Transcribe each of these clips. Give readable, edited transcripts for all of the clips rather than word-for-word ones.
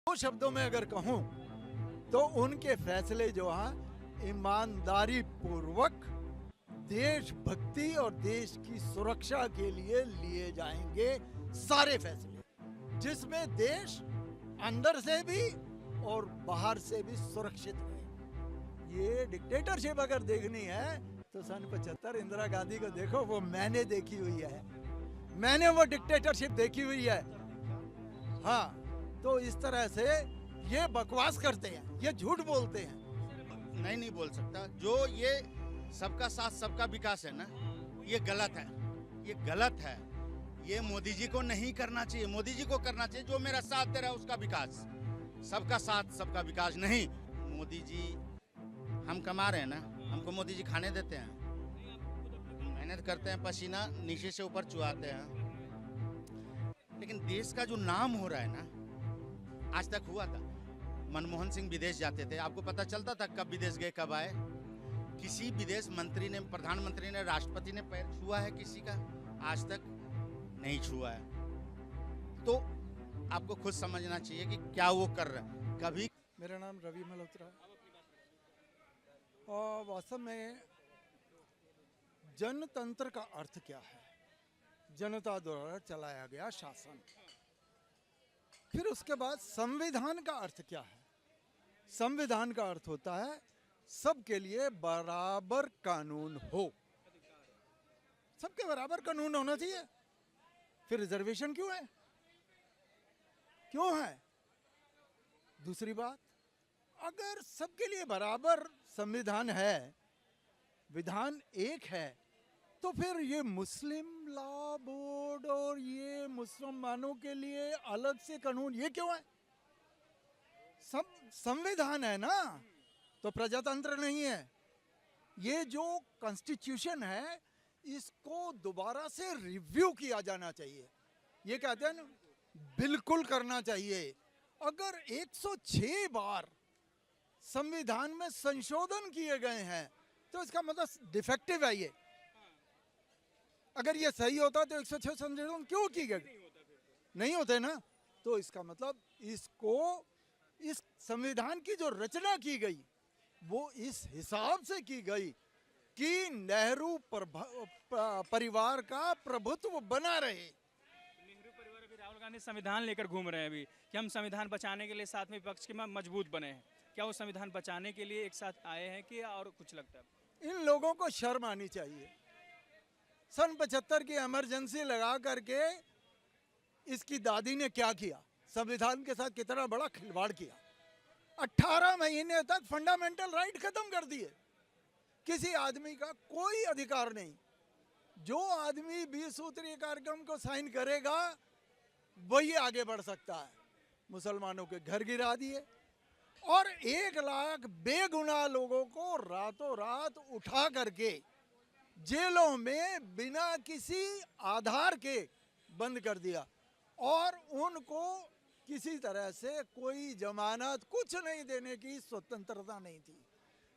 दो शब्दों में अगर कहूं तो उनके फैसले जो हैं ईमानदारी पूर्वक देशभक्ति और देश की सुरक्षा के लिए लिए जाएंगे सारे फैसले, जिसमें देश अंदर से भी और बाहर से भी सुरक्षित रहे। ये डिक्टेटरशिप अगर देखनी है तो सन 75 इंदिरा गांधी को देखो, वो मैंने देखी हुई है, मैंने वो डिक्टेटरशिप देखी हुई है। हाँ, तो इस तरह से ये बकवास करते हैं, ये झूठ बोलते हैं। नहीं बोल सकता। जो ये सबका साथ सबका विकास है ना, ये गलत है, ये गलत है। ये मोदी जी को नहीं करना चाहिए, मोदी जी को करना चाहिए जो मेरा साथ दे रहा है उसका विकास। सबका साथ सबका विकास नहीं। मोदी जी, हम कमा रहे हैं ना, हमको मोदी जी खाने देते हैं, मेहनत करते हैं, पसीना नीचे से ऊपर चुहाते हैं, लेकिन देश का जो नाम हो रहा है ना, आज तक हुआ था। मनमोहन सिंह विदेश जाते थे, आपको पता चलता था कब विदेश गए कब आए? किसी विदेश मंत्री ने, प्रधानमंत्री ने, राष्ट्रपति ने पैर छुआ है किसी का? आज तक नहीं छुआ है। तो आपको खुद समझना चाहिए कि क्या वो कर रहे हैं। कभी मेरा नाम रवि मल्होत्रा और वास्तव में जनतंत्र का अर्थ क्या है? जनता द्वारा चलाया गया शासन। फिर उसके बाद संविधान का अर्थ क्या है? संविधान का अर्थ होता है सबके लिए बराबर कानून हो, सबके बराबर कानून होना चाहिए। फिर रिजर्वेशन क्यों है? क्यों है? दूसरी बात, अगर सबके लिए बराबर संविधान है, विधान एक है, तो फिर ये मुस्लिम लॉ बोर्ड और ये मुसलमानों के लिए अलग से कानून ये क्यों है? सब संविधान है ना, तो प्रजातंत्र नहीं है। ये जो कॉन्स्टिट्यूशन है, इसको दोबारा से रिव्यू किया जाना चाहिए। ये कहते हैं ना, बिल्कुल करना चाहिए। अगर 106 बार संविधान में संशोधन किए गए हैं तो इसका मतलब डिफेक्टिव है ये। अगर ये सही होता तो 106 संशोधन क्यों किए गए? नहीं होते ना। तो इसका मतलब इसको, इस संविधान की जो रचना की गई वो इस हिसाब से की गई कि नेहरू परिवार का प्रभुत्व बना रहे। नेहरू परिवार अभी राहुल गांधी संविधान लेकर घूम रहे हैं अभी कि हम संविधान बचाने के लिए साथ में विपक्ष के मजबूत बने हैं। क्या वो संविधान बचाने के लिए एक साथ आए हैं कि और कुछ लगता है? इन लोगों को शर्म आनी चाहिए। सन 75 की इमरजेंसी लगा करके इसकी दादी ने क्या किया? संविधान के साथ कितना बड़ा खिलवाड़ किया। 18 महीने तक फंडामेंटल राइट खत्म कर दिए। किसी आदमी का कोई अधिकार नहीं। जो आदमी 20 सूत्रीय कार्यक्रम को साइन करेगा वही आगे बढ़ सकता है। मुसलमानों के घर गिरा दिए और 1 लाख बेगुनाह लोगों को रातों रात उठा करके जेलों में बिना किसी आधार के बंद कर दिया और उनको किसी तरह से कोई जमानत कुछ नहीं देने की स्वतंत्रता नहीं थी।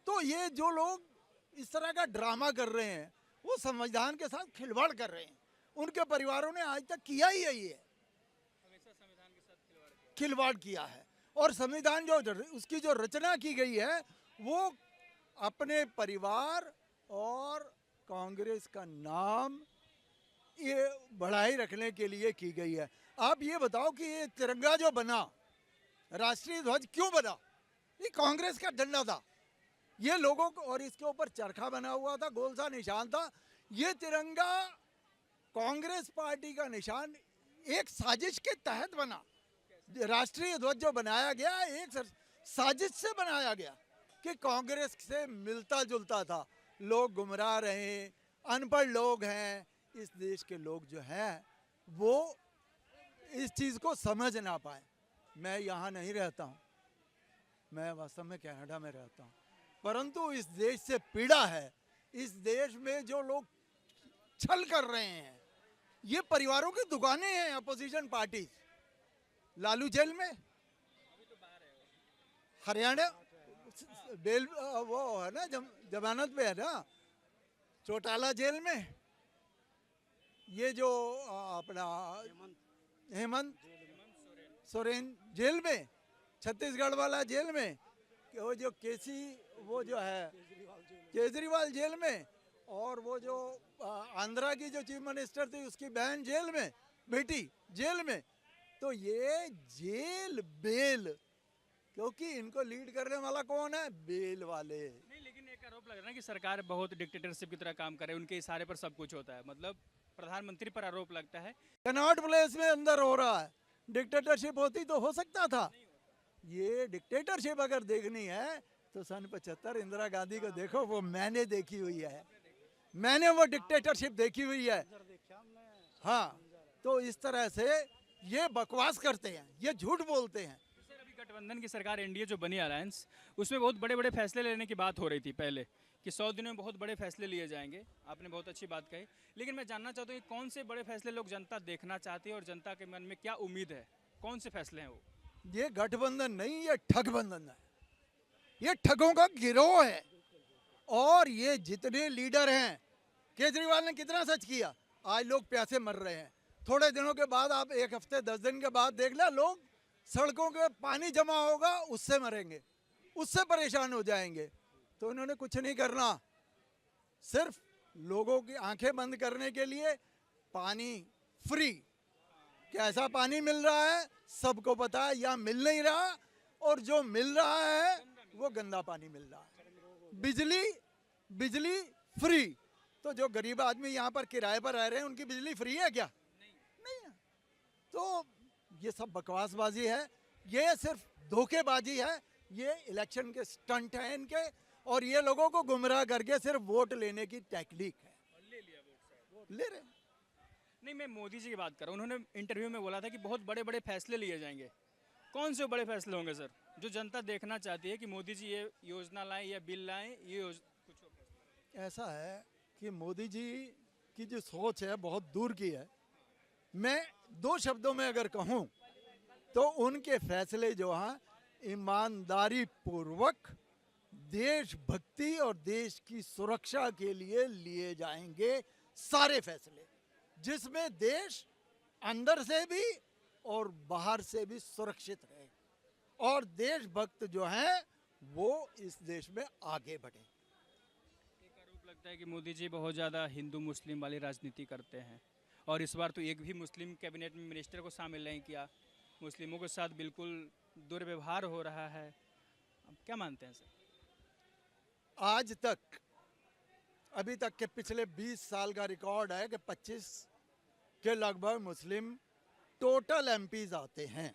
तो ये जो लोग इस तरह का ड्रामा कर रहे हैं वो संविधान के साथ खिलवाड़ कर रहे हैं। उनके परिवारों ने आज तक किया ही यही है, हमेशा संविधान के साथ खिलवाड़ किया है। और संविधान जो उसकी जो रचना की गई है वो अपने परिवार और कांग्रेस का नाम ये बढ़ाई रखने के लिए की गई है। आप ये बताओ कि ये तिरंगा जो बना, राष्ट्रीय ध्वज क्यों बना? ये कांग्रेस का झंडा था। ये लोगों को, और इसके ऊपर चरखा बना हुआ था, गोल सा निशान था। ये तिरंगा कांग्रेस पार्टी का निशान एक साजिश के तहत बना। राष्ट्रीय ध्वज जो बनाया गया एक साजिश से बनाया गया कि कांग्रेस से मिलता जुलता था। लोग गुमराह रहे, अनपढ़ लोग हैं, इस देश के लोग जो हैं वो इस चीज़ को समझ ना पाए। मैं यहाँ नहीं रहता हूँ, मैं वास्तव में कनाडा में रहता हूँ, परंतु इस देश से पीड़ा है। इस देश में जो लोग छल कर रहे हैं, ये परिवारों की दुकानें हैं। अपोजिशन पार्टी लालू जेल में, हरियाणा बेल वो है ना, जमानत पे है ना, चौटाला जेल में, ये जो अपना हेमंत सोरेन जेल में, छत्तीसगढ़ वाला जेल में, कि वो जो केसी वो जो है केजरीवाल जेल में, और वो जो आंध्रा की जो चीफ मिनिस्टर थी उसकी बहन जेल में, बेटी जेल में। तो ये जेल बेल, क्योंकि इनको लीड करने वाला कौन है? बेल वाले। नहीं, लेकिन एक आरोप लग रहा है ना कि सरकार बहुत डिक्टेटरशिप की तरह काम करे, उनके इशारे पर सब कुछ होता है। मतलब प्रधानमंत्री पर आरोप लगता है। कनॉट प्लेस में अंदर हो रहा है। डिक्टेटरशिप होती तो हो सकता था। ये डिक्टेटरशिप अगर देखनी है तो सन 75 इंदिरा गांधी को देखो, वो मैंने देखी हुई है, मैंने वो डिक्टेटरशिप देखी हुई है। हाँ, तो इस तरह से ये बकवास करते हैं, ये झूठ बोलते हैं। सर, अभी गठबंधन की सरकार एनडीए जो बनी अलायंस, उसमें बहुत बड़े बड़े फैसले लेने की बात हो रही थी पहले, कि 100 दिनों में बहुत बड़े फैसले लिए जाएंगे। आपने बहुत अच्छी बात कही, लेकिन मैं जानना चाहता हूँ कि कौन से बड़े फैसले लोग जनता देखना चाहती है और जनता के मन में क्या उम्मीद है, कौन से फैसले हैं वो? ये गठबंधन नहीं, ये ठगबंधन है, ये ठगों का गिरोह है। और ये जितने लीडर हैं, केजरीवाल ने कितना सच किया, आज लोग प्यासे मर रहे हैं। थोड़े दिनों के बाद, आप 1 हफ्ते 10 दिन के बाद देख ले, लोग सड़कों के पानी जमा होगा उससे मरेंगे, उससे परेशान हो जाएंगे। तो इन्होंने कुछ नहीं करना, सिर्फ लोगों की आंखें बंद करने के लिए पानी फ्री। कैसा पानी मिल रहा है सबको पता है, या मिल नहीं रहा, और जो मिल रहा है वो गंदा पानी मिल रहा है। बिजली फ्री। तो जो गरीब आदमी यहाँ पर किराए पर रह रहे हैं, उनकी बिजली फ्री है क्या? नहीं है। तो ये सब बकवासबाजी है, ये सिर्फ धोखेबाजी है, ये इलेक्शन के स्टंट हैं इनके, और ये लोगों को गुमराह करके सिर्फ वोट लेने की टेक्निक है। ले रहे हैं। नहीं, मैं मोदी जी की बात कर रहा हूँ। उन्होंने इंटरव्यू में बोला था कि बहुत बड़े बड़े फैसले लिए जाएंगे। कौन से बड़े फैसले होंगे सर, जो जनता देखना चाहती है कि मोदी जी ये योजना लाएं या बिल लाएं, ये कुछ ऐसा है कि मोदी जी की जो सोच है बहुत दूर की है। मैं 2 शब्दों में अगर कहूँ तो उनके फैसले जो हैं, ईमानदारी पूर्वक देशभक्ति और देश की सुरक्षा के लिए लिए जाएंगे सारे फैसले, जिसमें देश अंदर से भी और बाहर से भी सुरक्षित रहे, और देशभक्त जो हैं वो इस देश में आगे बढ़े। एक आरोप लगता है कि मोदी जी बहुत ज़्यादा हिंदू मुस्लिम वाली राजनीति करते हैं, और इस बार तो एक भी मुस्लिम कैबिनेट में मिनिस्टर को शामिल नहीं किया। मुस्लिमों के साथ बिल्कुल दुर्व्यवहार हो रहा है। आप क्या मानते हैं सर? आज तक, अभी तक के पिछले 20 साल का रिकॉर्ड है कि 25 के लगभग मुस्लिम टोटल एमपीज आते हैं।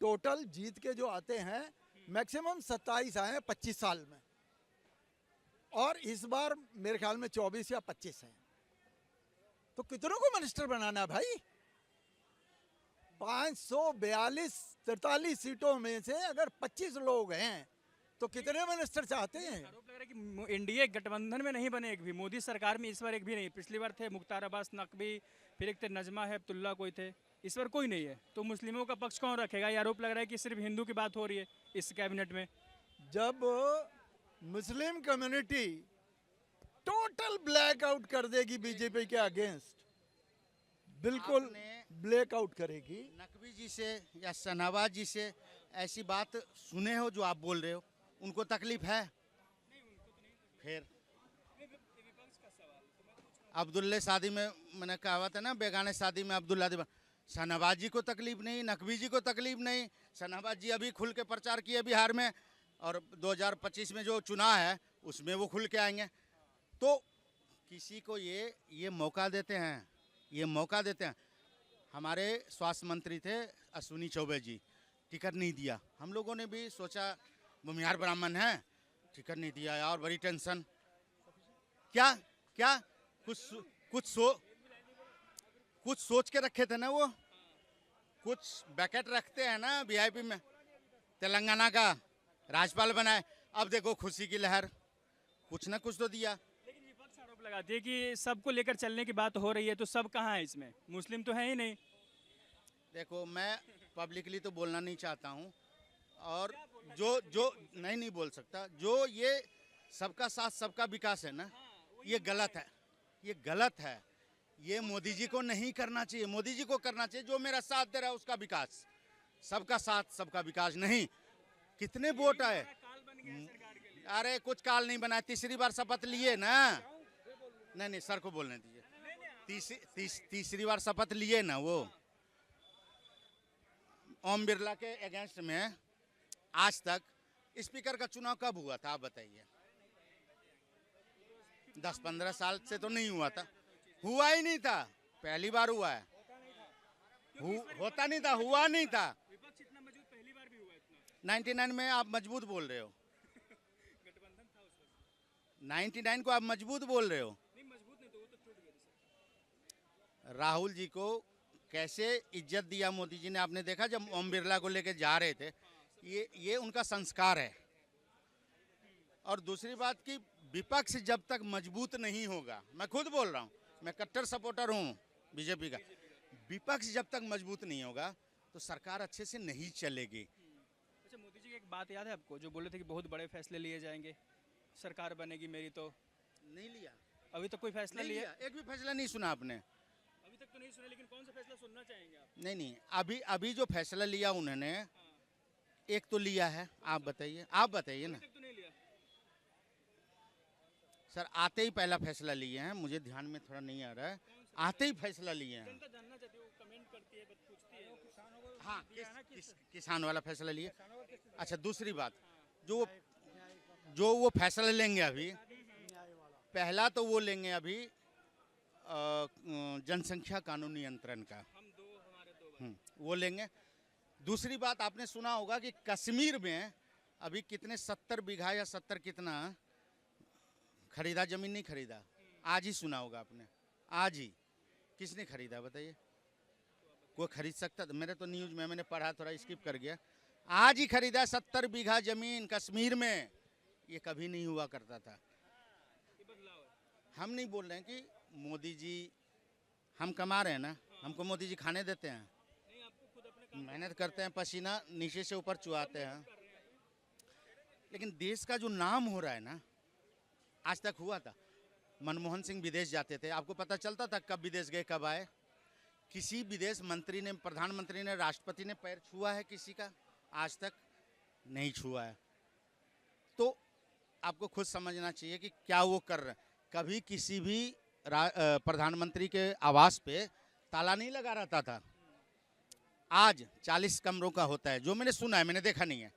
टोटल जीत के जो आते हैं, मैक्सिमम 27 आए हैं 25 साल में, और इस बार मेरे ख्याल में 24 या 25 हैं। तो कितनों को मिनिस्टर बनाना है भाई? 542-43 सीटों में से अगर 25 लोग हैं तो कितने मिनिस्टर चाहते हैं? आरोप लग रहा है कि एनडीए गठबंधन में नहीं बने एक भी, मोदी सरकार में इस बार एक भी नहीं। पिछली बार थे मुख्तार अब्बास नकवी, फिर एक थे नजमा है अब्दुल्ला, कोई थे, इस बार कोई नहीं है। तो मुस्लिमों का पक्ष कौन रखेगा? ये आरोप लग रहा है कि सिर्फ हिंदू की बात हो रही है इस कैबिनेट में। जब मुस्लिम कम्युनिटी टोटल ब्लैकआउट कर देगी बीजेपी के अगेंस्ट, बिल्कुल ब्लैकआउट करेगी। नकवी जी से या शहनवाज जी से ऐसी बात सुने हो जो आप बोल रहे हो? उनको तकलीफ है? फिर अब्दुल्ला शादी में मैंने कहा था ना, बेगाने शादी में अब्दुल्ला दीवान। शहनवाज जी को तकलीफ नहीं, नकवी जी को तकलीफ नहीं। शहनवाज जी अभी खुल के प्रचार किए बिहार में, और 2025 में जो चुनाव है उसमें वो खुल के आएंगे। तो किसी को ये मौका देते हैं, ये मौका देते हैं। हमारे स्वास्थ्य मंत्री थे अश्विनी चौबे जी, टिकट नहीं दिया। हम लोगों ने भी सोचा भूमिहार ब्राह्मण है, टिकट नहीं दिया यार, बड़ी टेंशन। क्या क्या कुछ सोच के रखे थे ना, वो कुछ बैकेट रखते हैं ना वीआईपी में। तेलंगाना का राज्यपाल बनाए, अब देखो खुशी की लहर, कुछ ना कुछ तो दिया। लेकिन विपक्ष आरोप लगाती है कि सबको लेकर चलने की बात हो रही है, तो सब कहाँ है इसमें? मुस्लिम तो है ही नहीं। देखो, मैं पब्लिकली तो बोलना नहीं चाहता हूँ, और जो नहीं बोल सकता। जो ये सबका साथ सबका विकास है ना, ये गलत है, ये गलत है। ये मोदी जी को नहीं करना चाहिए। मोदी जी को करना चाहिए जो मेरा साथ दे रहा है उसका विकास। सबका साथ सबका विकास नहीं। कितने वोट आए? अरे कुछ काल नहीं बनाया, तीसरी बार शपथ लिए ना। नहीं सर को बोलने दीजिए। तीसरी बार शपथ लिए ना वो। ओम बिरला के अगेंस्ट में आज तक स्पीकर का चुनाव कब हुआ था आप बताइए? 10-15 साल से तो नहीं हुआ था, हुआ ही नहीं था, पहली बार हुआ है। होता नहीं था, हुआ नहीं था। 99 में आप मजबूत बोल रहे हो, 99 को आप मजबूत बोल रहे हो। राहुल जी को कैसे इज्जत दिया मोदी जी ने, आपने देखा जब ओम बिरला को लेके जा रहे थे। ये उनका संस्कार है। और दूसरी बात कि विपक्ष जब तक मजबूत नहीं होगा, मैं खुद बोल रहा हूँ, मैं कट्टर सपोर्टर हूँ बीजेपी का, विपक्ष जब तक मजबूत नहीं होगा तो सरकार अच्छे से नहीं चलेगी। अच्छा, मोदी जी की एक बात याद है आपको, जो बोले थे कि बहुत बड़े फैसले लिए जाएंगे, सरकार बनेगी मेरी, तो नहीं लिया अभी तक कोई फैसला नहीं लिया? एक भी फैसला नहीं सुना आपने? अभी तक तो नहीं सुना, लेकिन कौन सा फैसला सुनना चाहेंगे आप? नहीं अभी जो फैसला लिया उन्होंने, एक तो लिया है, आप बताइए ना। अभी तक तो नहीं लिया। सर आते ही पहला फैसला लिए हैं, मुझे ध्यान में थोड़ा नहीं आ रहा है, आते ही फैसला लिए हैं। जनता जानना चाहती है, वो कमेंट करती है, पूछती है। हाँ, किसान वाला फैसला लिए। अच्छा, दूसरी बात, जो वो फैसला लेंगे अभी, पहला तो वो लेंगे अभी जनसंख्या कानून नियंत्रण का, वो लेंगे। दूसरी बात, आपने सुना होगा कि कश्मीर में अभी कितने 70 बीघा या 70 कितना खरीदा, जमीन नहीं खरीदा, आज ही सुना होगा आपने, आज ही। किसने खरीदा बताइए? कोई खरीद सकता था? मेरे तो न्यूज में मैंने पढ़ा, थोड़ा स्किप कर गया। आज ही खरीदा 70 बीघा जमीन कश्मीर में, ये कभी नहीं हुआ करता था। हम नहीं बोल रहे हैं कि मोदी जी, हम कमा रहे हैं ना, हमको मोदी जी खाने देते हैं, मेहनत करते हैं, पसीना नीचे से ऊपर चुहाते हैं, लेकिन देश का जो नाम हो रहा है ना, आज तक हुआ था। मनमोहन सिंह विदेश जाते थे, आपको पता चलता था कब विदेश गए कब आए? किसी विदेश मंत्री ने, प्रधानमंत्री ने, राष्ट्रपति ने पैर छुआ है किसी का? आज तक नहीं छुआ है। तो आपको खुद समझना चाहिए कि क्या वो कर रहे हैं। कभी किसी भी प्रधानमंत्री के आवास पे ताला नहीं लगा रहता था। आज 40 कमरों का होता है, जो मैंने सुना है, मैंने देखा नहीं है।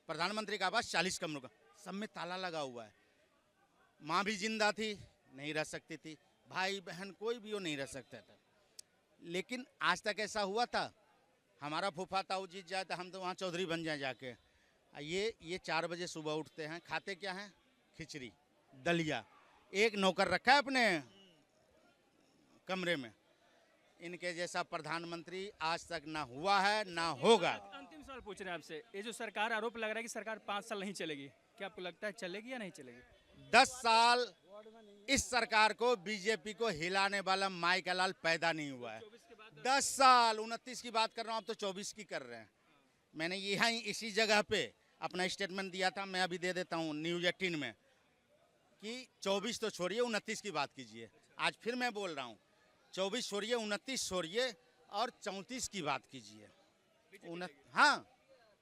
प्रधानमंत्री का आवास 40 कमरों का, सब में ताला लगा हुआ है। माँ भी जिंदा थी, नहीं रह सकती थी, भाई बहन कोई भी वो नहीं रह सकता था। लेकिन आज तक ऐसा हुआ था? हमारा फूफा ताऊ जीत जाए तो हम तो वहाँ चौधरी बन जाए जाके। ये 4 बजे सुबह उठते हैं, खाते क्या हैं? खिचड़ी, दलिया। एक नौकर रखा है अपने कमरे में। इनके जैसा प्रधानमंत्री आज तक ना हुआ है ना होगा। अंतिम सवाल पूछ रहे हैं आपसे, ये जो सरकार आरोप लग रहा है कि सरकार 5 साल नहीं चलेगी, क्या आपको लगता है चलेगी या नहीं चलेगी? 10 साल इस सरकार को, बीजेपी को हिलाने वाला माई का लाल पैदा नहीं हुआ है। 10 साल, 29 की बात कर रहा हूँ, आप तो 24 की कर रहे हैं। मैंने यहाँ इसी जगह पे अपना स्टेटमेंट दिया था, मैं अभी दे देता हूँ न्यूज़ 18 में, कि 24 तो छोड़िए, 29 की बात कीजिए। आज फिर मैं बोल रहा हूँ, 24 छोड़िए, 29 छोड़िए और 34 की बात कीजिए। हाँ,